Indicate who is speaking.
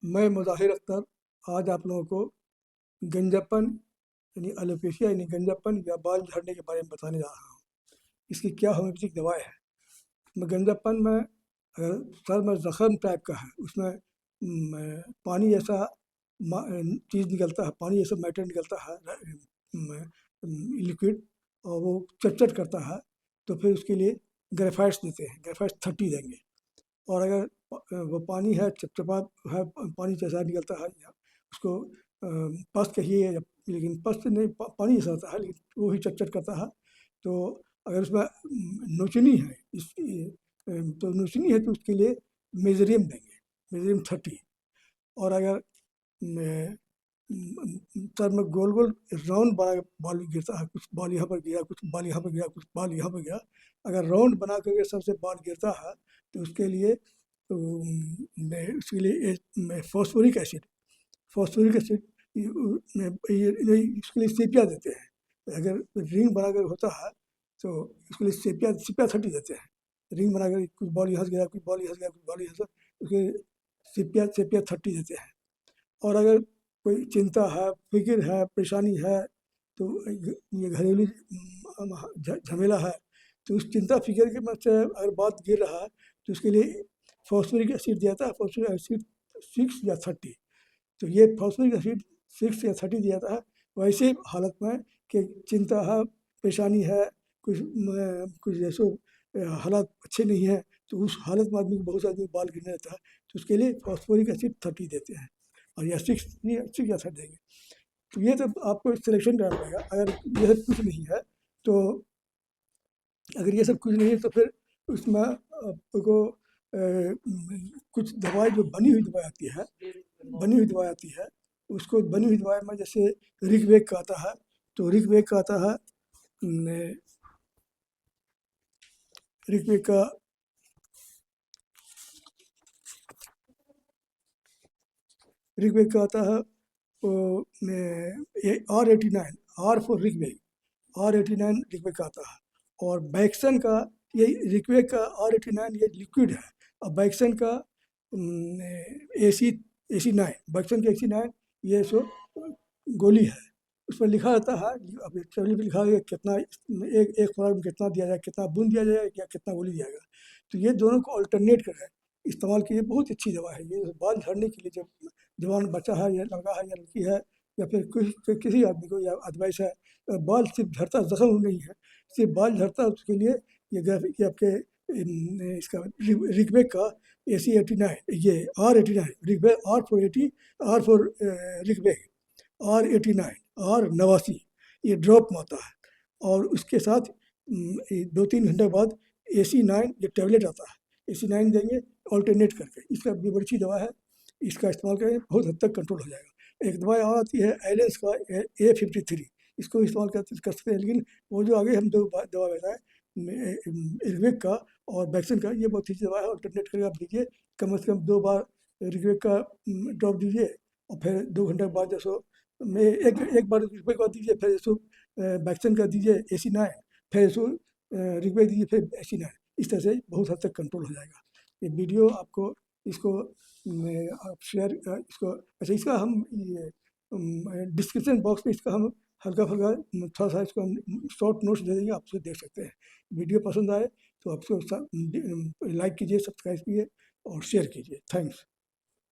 Speaker 1: मैं मुज़ाहिर अख्तर आज आप लोगों को गंजापन यानी एलोपेशिया यानी गंजापन या बाल झड़ने के बारे में बताने जा रहा हूँ। इसकी क्या होम्योपैथिक दवाएँ हैं। मैं गंजापन में अगर सर में ज़ख़म टाइप का है उसमें पानी जैसा चीज़ निकलता है, पानी जैसा मैटर निकलता है लिक्विड, और वो चट करता है, तो फिर उसके लिए ग्रेफाइट्स देते हैं, ग्रेफाइट्स 30 देंगे। और अगर वो पानी है, चिपचिपा है, पानी जैसा निकलता है, या उसको पस कहिए, लेकिन पस नहीं, पानी जैसा होता है लेकिन वो ही चट करता है। तो अगर उसमें नोचनी है तो नोचनी है तो उसके लिए मेजरियम देंगे, मेजरियम 30। और अगर सर में गोल गोल राउंड बना बॉल गिरता है, कुछ बॉल यहाँ पर गिरा, कुछ बॉल यहाँ पर गिरा, कुछ बॉल यहाँ पर गिरा, अगर राउंड बना करके सबसे बॉल गिरता है तो उसके लिए फॉस्फोरिक एसिड, फॉस्फोरिक एसिड इसके लिए सेपिया देते हैं। अगर रिंग बनाकर होता है तो इसके लिए सेपिया सेपिया 30 देते हैं। रिंग बनाकर कुछ बॉल यहाँ से गया, कुछ बॉल यहाँ से गया, कुछ बॉल यहाँ से, उसके सेपिया सेपिया 30 देते हैं। और अगर कोई चिंता है, फिक्र है, परेशानी है, तो ये घरेलू झमेला है, तो उस चिंता फिक्र के मत से अगर बात गिर रहा है तो उसके लिए फॉस्फोरिक एसिड दिया था, फॉस्फोरिक एसिड 6 या 30। तो ये फॉस्फोरिक एसिड 6 या 30 दिया था वैसे हालत में कि चिंता है, परेशानी है, कुछ जैसे हालात अच्छे नहीं हैं, तो उस हालत में आदमी को बहुत आदमी बाल गिरने रहता है, तो उसके लिए फॉस्फोरिक एसिड 30 देते हैं। और या 6 या 30 देंगे। तो ये तो आपको सिलेक्शन करना पड़ेगा। अगर ये सब कुछ नहीं है तो, अगर ये सब कुछ नहीं है तो फिर उसमें आपको कुछ दवाई, जो बनी हुई दवाई आती है, बनी हुई दवाई आती है, उसको बनी हुई दवाई में जैसे ऋग्वेद का आता है, तो ऋग्वेद का आता है, ऋग्वेद का ऋग्वेद का आता है R89, are for Rigveda, R89 Rigveda का आता है। और बैक्सन का, ये ऋग्वेद का R89 ये लिक्विड है, और बैक्सन का AC9, बैक्सन का AC9 ये सो गोली है। उसमें लिखा रहता है, अब टेबल पर लिखा है कि कितना एक खुराक में कितना दिया जाए, कितना बूंद दिया जाए या कितना गोली दिया जाएगा। तो ये दोनों को अल्टरनेट कर इस्तेमाल कीजिए, बहुत अच्छी दवा है ये बाल झड़ने के लिए। जब जवान बच्चा है या लड़का है या लड़की है, या फिर किसी आदमी को या एडवाइस है, बाल सिर्फ झड़ता, जख्म नहीं है, सिर्फ बाल झड़ता है, उसके लिए ये आपके इसका ऋग्वेद का AC89, ये R89 Rigveda, R for Rigveda, R89, R89 ये ड्रॉप में आता है। और उसके साथ 2-3 घंटे बाद AC9 ये टैबलेट आता है, AC9 देंगे ऑल्टरनेट करके। इसका भी बड़ी अच्छी दवा है, इसका इस्तेमाल करें, बहुत हद तक कंट्रोल हो जाएगा। एक दवा और आती है एलेंस का A53, इसको इस्तेमाल कर सकते हैं। लेकिन वो जो आगे हम दवा बताएं, ऋग्वेद का और वैक्सीन का, ये बहुत अच्छी दवा है, ऑल्टरनेट करके आप दीजिए। कम से कम 2 बार ऋग्वेद का ड्रॉप दीजिए, और फिर 2 घंटे बाद जैसो में एक बार ऋग्वेद का दीजिए, फिर इसको वैक्सीन का दीजिए AC9, फिर इसको ऋग्वेद दीजिए, फिर AC9। इस तरह से बहुत हद तक कंट्रोल हो जाएगा। ये वीडियो आपको, इसको आप शेयर इसको, अच्छा इसका हम ये डिस्क्रिप्शन बॉक्स में इसका हम हल्का फुल्का थोड़ा सा इसको हम शॉर्ट नोट्स दे देंगे, आप उसे देख सकते हैं। वीडियो पसंद आए तो आप उसको लाइक कीजिए, सब्सक्राइब कीजिए और शेयर कीजिए। थैंक्स।